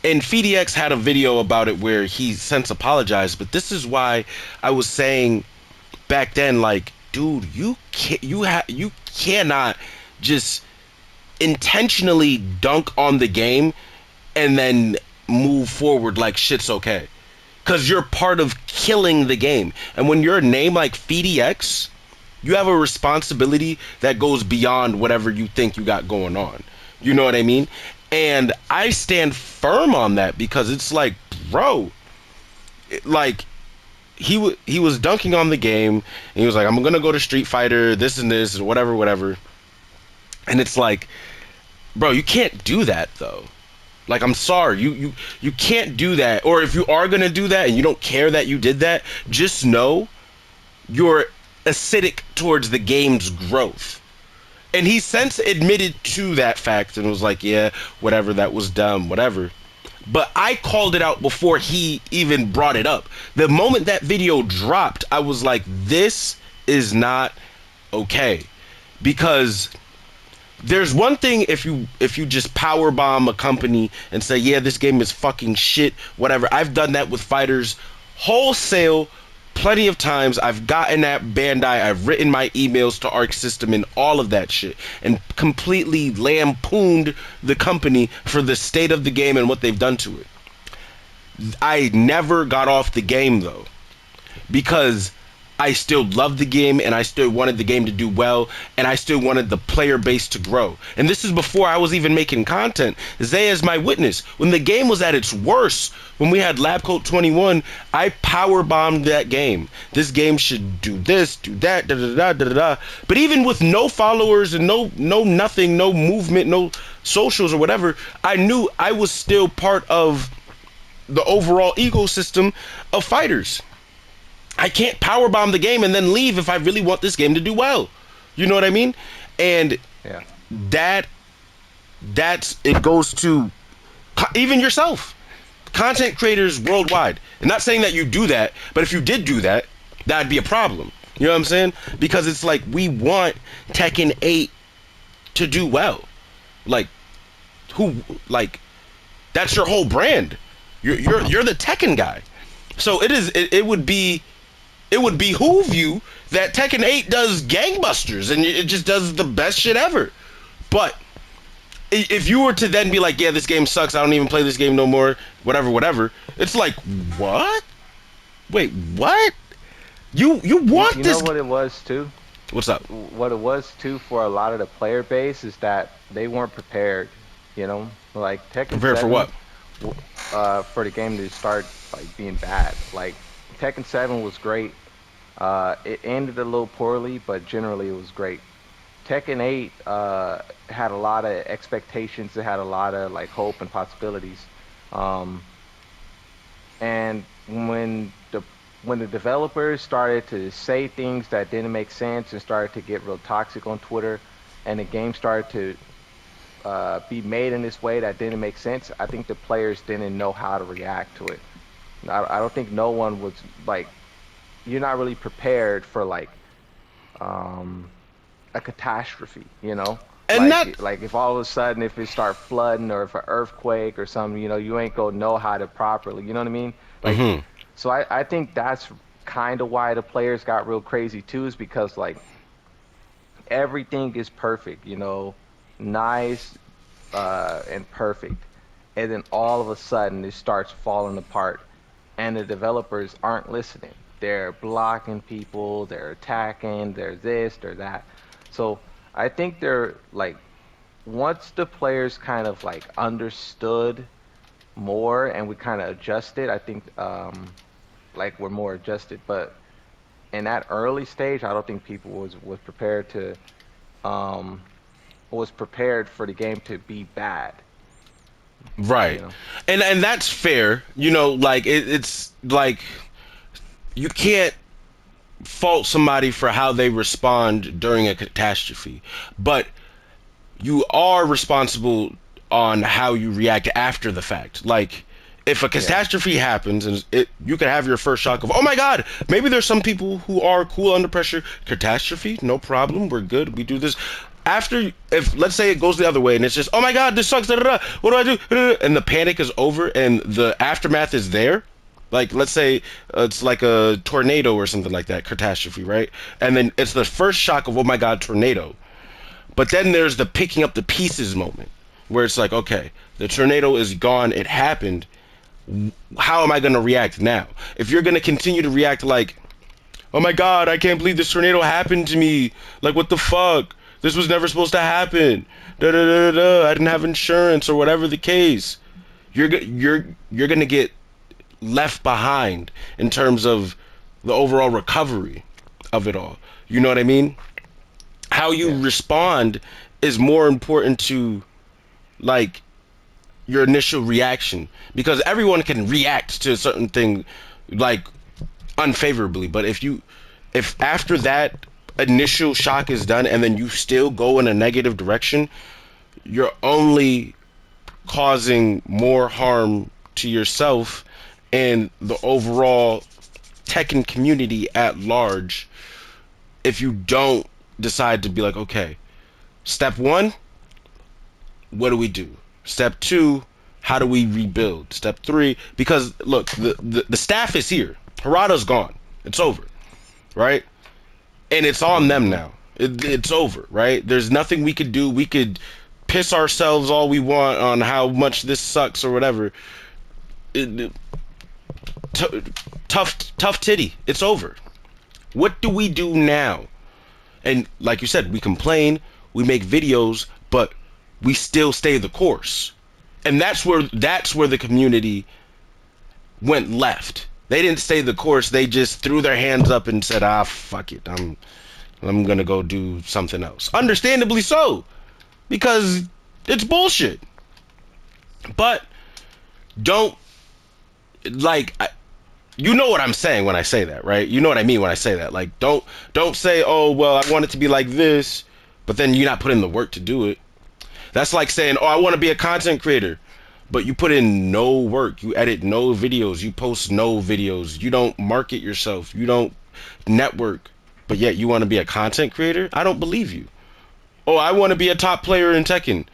and FDX had a video about it where he since apologized, but this is why I was saying back then, like, dude, you cannot just intentionally dunk on the game and then move forward like shit's okay. Cause you're part of killing the game. And when you're a name like FDX, you have a responsibility that goes beyond whatever you think you got going on. You know what I mean? And I stand firm on that because it's like, bro, like he was dunking on the game and he was like, I'm gonna go to Street Fighter, this and this, and whatever, whatever. And it's like, bro, you can't do that though. Like, I'm sorry, you can't do that. Or if you are gonna do that and you don't care that you did that, just know you're acidic towards the game's growth. And he since admitted to that fact and was like, yeah, whatever, that was dumb, whatever. But I called it out before he even brought it up. The moment that video dropped, I was like, this is not okay. Because there's one thing if you just power bomb a company and say, yeah, this game is fucking shit, whatever. I've done that with fighters wholesale plenty of times. I've gotten at Bandai, I've written my emails to Arc System and all of that shit, and completely lampooned the company for the state of the game and what they've done to it. I never got off the game though, because I still loved the game and I still wanted the game to do well and I still wanted the player base to grow. And this is before I was even making content. Zay is my witness. When the game was at its worst, when we had Lab Coat 21, I power bombed that game. This game should do this, do that, da da da da da da. But even with no followers and no nothing, no movement, no socials or whatever, I knew I was still part of the overall ecosystem of fighters. I can't powerbomb the game and then leave if I really want this game to do well. You know what I mean? And Yeah. that's it goes to even yourself. Content creators worldwide. And not saying that you do that, but if you did do that, that'd be a problem. You know what I'm saying? Because it's like we want Tekken 8 to do well. Like that's your whole brand. You're the Tekken guy. So it would behoove you that Tekken 8 does gangbusters and it just does the best shit ever. But if you were to then be like, yeah, this game sucks, I don't even play this game no more, whatever, it's like, what? Wait, what? You want You this? know what it was too? What's up? What it was too for a lot of the player base is that they weren't prepared. You know, like Tekken Prepared for 7, what? for the game to start like being bad. Like Tekken 7 was great. It ended a little poorly, but generally it was great. Tekken 8 had a lot of expectations. It had a lot of like hope and possibilities. Um, and when the developers started to say things that didn't make sense and started to get real toxic on Twitter, and the game started to be made in this way that didn't make sense, I think the players didn't know how to react to it. I don't think no one was like, you're not really prepared for like um, a catastrophe, you know? And that Like if all of a sudden if it start flooding or if an earthquake or something, you know, you ain't gonna know how to properly, you know what I mean? Like, so I think that's kind of why the players got real crazy too, is because like everything is perfect, you know, nice and perfect, and then all of a sudden it starts falling apart, and the developers aren't listening. They're blocking people, they're attacking, they're this, they're that. So I think they're like, once the players kind of like understood more and we kind of adjusted, I think like we're more adjusted. But in that early stage, I don't think people was prepared to um was prepared for the game to be bad, you right. know. And that's fair. You know, like it's like you can't fault somebody for how they respond during a catastrophe, but you are responsible on how you react after the fact. Like if a Yeah. catastrophe happens and you can have your first shock of, oh my god, maybe there's some people who are cool under pressure. Catastrophe, no problem, we're good, we do this. After, if let's say it goes the other way and it's just, oh my god, this sucks, da, da, da, what do I do, da, da, da, and the panic is over and the aftermath is there. Like let's say it's like a tornado or something like that, catastrophe, right? And then it's the first shock of, oh my god, tornado. But then there's the picking up the pieces moment where it's like, okay, the tornado is gone, it happened. How am I going to react now? If you're going to continue to react like, oh my god, I can't believe this tornado happened to me. Like, what the fuck? This was never supposed to happen. Da da da da da. I didn't have insurance or whatever the case. You're going to get left behind in terms of the overall recovery of it all. You know what I mean? How you Yeah. respond is more important to like your initial reaction, because everyone can react to a certain thing like unfavorably, but if after that initial shock is done and then you still go in a negative direction, you're only causing more harm to yourself and the overall Tekken community at large if you don't decide to be like, okay, step 1, what do we do? Step 2, how do we rebuild? Step 3, because look, the staff is here. Harada's gone. It's over, right? And it's on them Hmm. now. It's over, right? There's nothing we could do. We could piss ourselves all we want on how much this sucks or whatever. It, t- tough titty. It's over. What do we do now? And like you said, we complain, we make videos, but we still stay the course. And that's where the community went left. They didn't stay the course. They just threw their hands up and said, "Ah, fuck it. I'm gonna go do something else." Understandably so, because it's bullshit. But don't like you know what I'm saying when I say that, right? You know what I mean when I say that. Like, don't say, "Oh, well, I want it to be like this," but then you're not putting the work to do it. That's like saying, "Oh, I want to be a content creator," but you put in no work. You edit no videos. You post no videos. You don't market yourself. You don't network. But yet you want to be a content creator? I don't believe you. Oh, I want to be a top player in Tekken.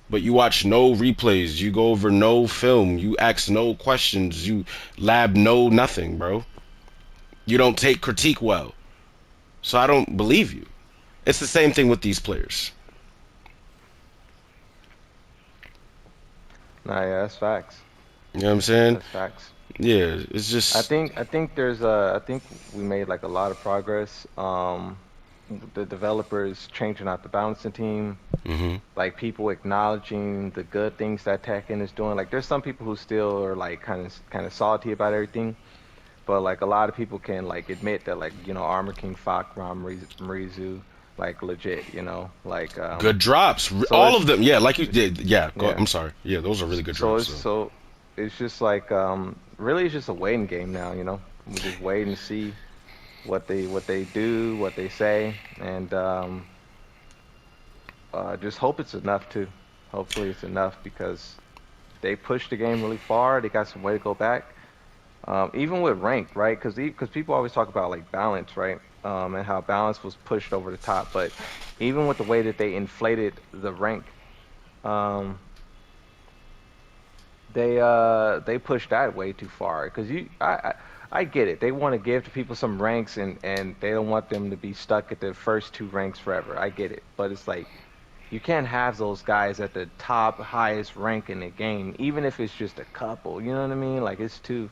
But you watch no replays. You go over no film. You ask no questions. You lab no nothing, bro. You don't take critique well. So I don't believe you. It's the same thing with these players. Nah, yeah, that's facts. You know what I'm saying? That's facts. Yeah, it's just. I think there's I think we made like a lot of progress. The developers changing out the balancing team, Hmm. like people acknowledging the good things that Tekken is doing. Like there's some people who still are like kind of salty about everything, but like a lot of people can like admit that like Armor King, Fakram, Marizu, like legit, like Good drops. so All of them. Yeah, like you it's did. Yeah, yeah. I'm sorry. Yeah, those are really good So drops, it's though. so it's just like really it's just a waiting game now. We're just waiting to see what they do, what they say, and just hope it's enough too. Hopefully it's enough because they pushed the game really far. They got some way to go back. Even with rank, right? Because people always talk about like balance, right? And how balance was pushed over the top. But even with the way that they inflated the rank, um, they pushed that way too far. Because I get it. They want to give to people some ranks and they don't want them to be stuck at the first two ranks forever. I get it. But it's like you can't have those guys at the top highest rank in the game, even if it's just a couple. You know what I mean? Like it's too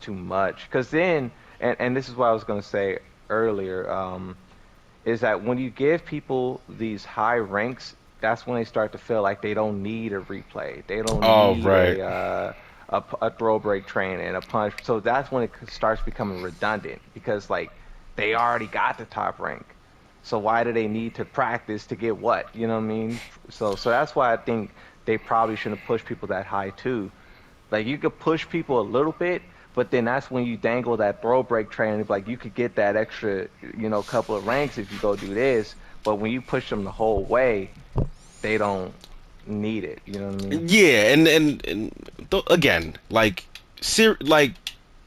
much. Because then, and this is what I was gonna say earlier, is that when you give people these high ranks, that's when they start to feel like they don't need a replay. They don't Oh, need right. a throw break train and a punch. So that's when it starts becoming redundant because like they already got the top rank. So why do they need to practice to get what? You know what I mean? So that's why I think they probably shouldn't push people that high too. Like you could push people a little bit, but then that's when you dangle that throw break train. Like you could get that extra, couple of ranks if you go do this. But when you push them the whole way, they don't need it. You know what I mean? Yeah, and again, like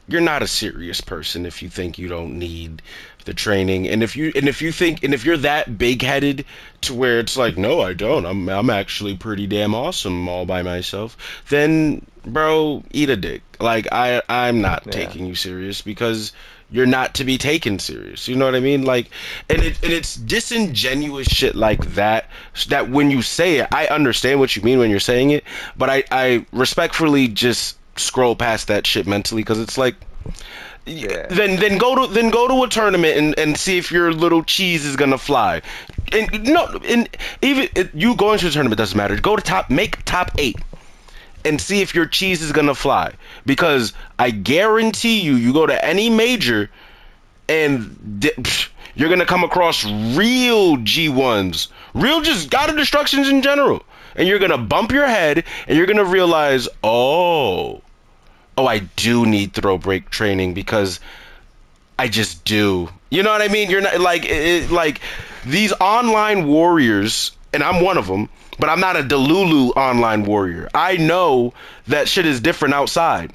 you're not a serious person if you think you don't need the training, and if you're that big headed to where it's like, no, I don't. I'm actually pretty damn awesome all by myself. Then, bro, eat a dick. Like I'm not Yeah. taking you serious because you're not to be taken serious. You know what I mean? Like, and it's disingenuous shit like that. That when you say it, I understand what you mean when you're saying it, but I respectfully just scroll past that shit mentally because it's like Yeah. then go to a tournament and see if your little cheese is gonna fly. And no, and even you going to a tournament doesn't matter. Go to make top 8 and see if your cheese is gonna fly. Because I guarantee you, you go to any major and you're gonna come across real G1s, real just God of Destructions in general, and you're gonna bump your head and you're gonna realize, oh, I do need throw break training because I just do. You know what I mean? You're not like these online warriors, and I'm one of them, but I'm not a Delulu online warrior. I know that shit is different outside.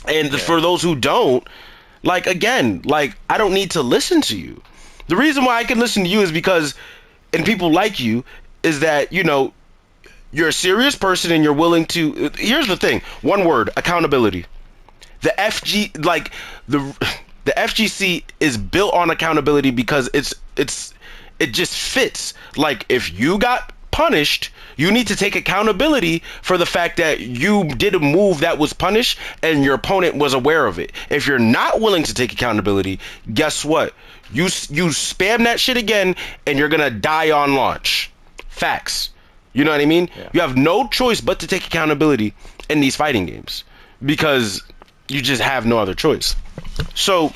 And Yeah. for those who don't, like again, like I don't need to listen to you. The reason why I can listen to you is because, and people like you, is that you're a serious person and you're willing to. Here's the thing: one word, accountability. The FG, like the The FGC is built on accountability because it just fits. Like, if you got punished, you need to take accountability for the fact that you did a move that was punished and your opponent was aware of it. If you're not willing to take accountability, guess what? You spam that shit again and you're gonna die on launch. Facts. You know what I mean? Yeah. You have no choice but to take accountability in these fighting games because you just have no other choice. So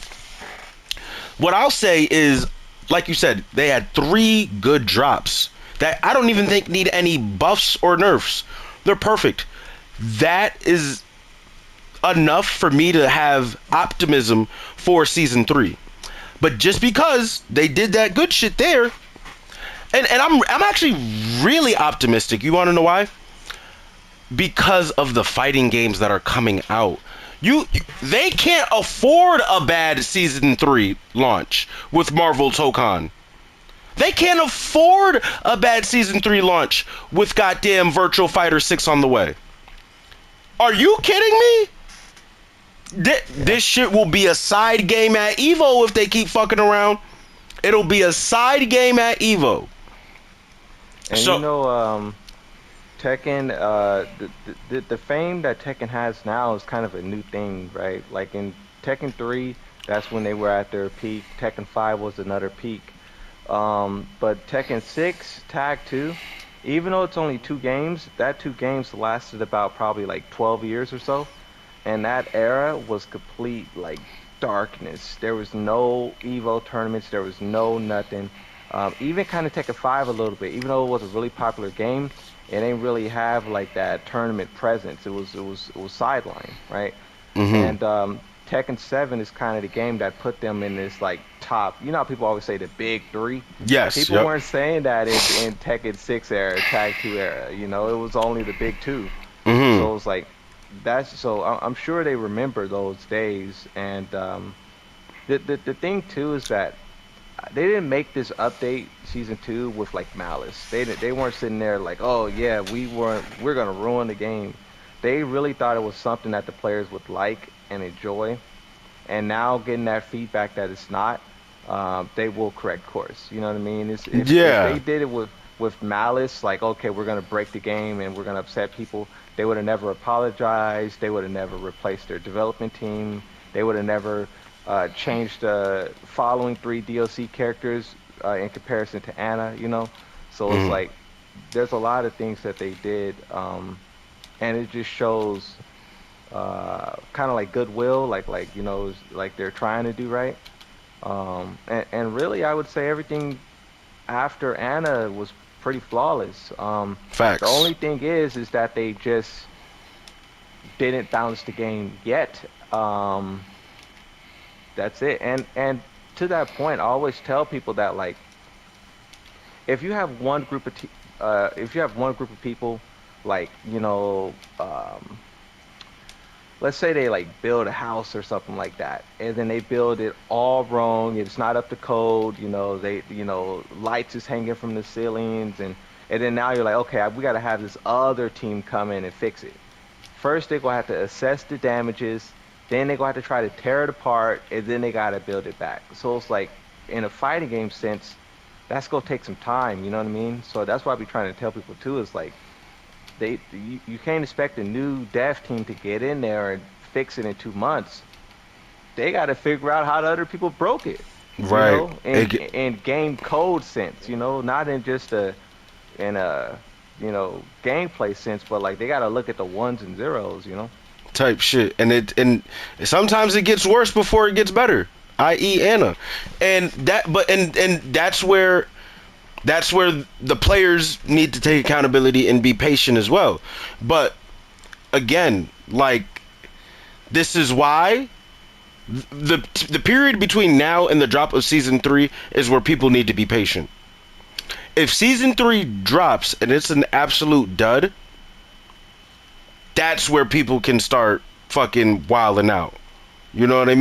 what I'll say is, like you said, they had 3 good drops that I don't even think need any buffs or nerfs. They're perfect. That is enough for me to have optimism for season 3. But just because they did that good shit there, and I'm actually really optimistic. You want to know why? Because of the fighting games that are coming out. They can't afford a bad season 3 launch with Marvel Tokon. They can't afford a bad season 3 launch with goddamn Virtual Fighter 6 on the way. Are you kidding me? This shit will be a side game at Evo if they keep fucking around. It'll be a side game at Evo. And So, you know, Tekken, the fame that Tekken has now is kind of a new thing, right? Like in Tekken 3, that's when they were at their peak. Tekken 5 was another peak. But Tekken 6, Tag 2, even though it's only 2 games, that 2 games lasted about probably like 12 years or so. And that era was complete like darkness. There was no Evo tournaments. There was no nothing. Even kind of Tekken 5 a little bit, even though it was a really popular game, it didn't really have like that tournament presence. It was sideline, right? And Tekken 7 is kind of the game that put them in this like top. You know how people always say the big 3? yes, People yep. weren't saying that in Tekken 6 era, Tag 2 era. You know, it was only the big 2. So it's like I'm sure they remember those days. And the thing too is that they didn't make this update season 2 with like malice. They weren't sitting there like, oh yeah, we're gonna ruin the game. They really thought it was something that the players would like and enjoy. And now getting that feedback that it's not, they will correct course. You know what I mean? If they Yeah. did it with malice, like okay, we're gonna break the game and we're gonna upset people, they would have never apologized. They would have never replaced their development team. They would have never changed the following 3 DLC characters in comparison to Anna. You know, so it's like there's a lot of things that they did, and it just shows kind of like goodwill, like you know, like they're trying to do right. And really, I would say everything after Anna was pretty flawless. The Facts. only thing is that they just didn't balance the game yet. That's it. And to that point, I always tell people that like if you have one group of if you have one group of people, like you know, let's say they like build a house or something like that, and then they build it all wrong. It's not up to code. You know, lights is hanging from the ceilings, and then now you're like, okay, we got to have this other team come in and fix it. First, they're gonna have to assess the damages, then they're gonna have to try to tear it apart, and then they gotta build it back. So it's like in a fighting game sense, that's gonna take some time. You know what I mean? So that's why I be trying to tell people too. Is like you can't expect a new dev team to get in there and fix it in 2 months. They got to figure out how the other people broke it, you Right. know, in game code sense, you know, not in just in a gameplay sense, but like they got to look at the ones and zeros, you know. Type shit, and sometimes it gets worse before it gets better, i.e. Anna. And that's where the players need to take accountability and be patient as well. But again, like, this is why the period between now and the drop of season 3 is where people need to be patient. If season 3 drops and it's an absolute dud, that's where people can start fucking wilding out. You know what I mean?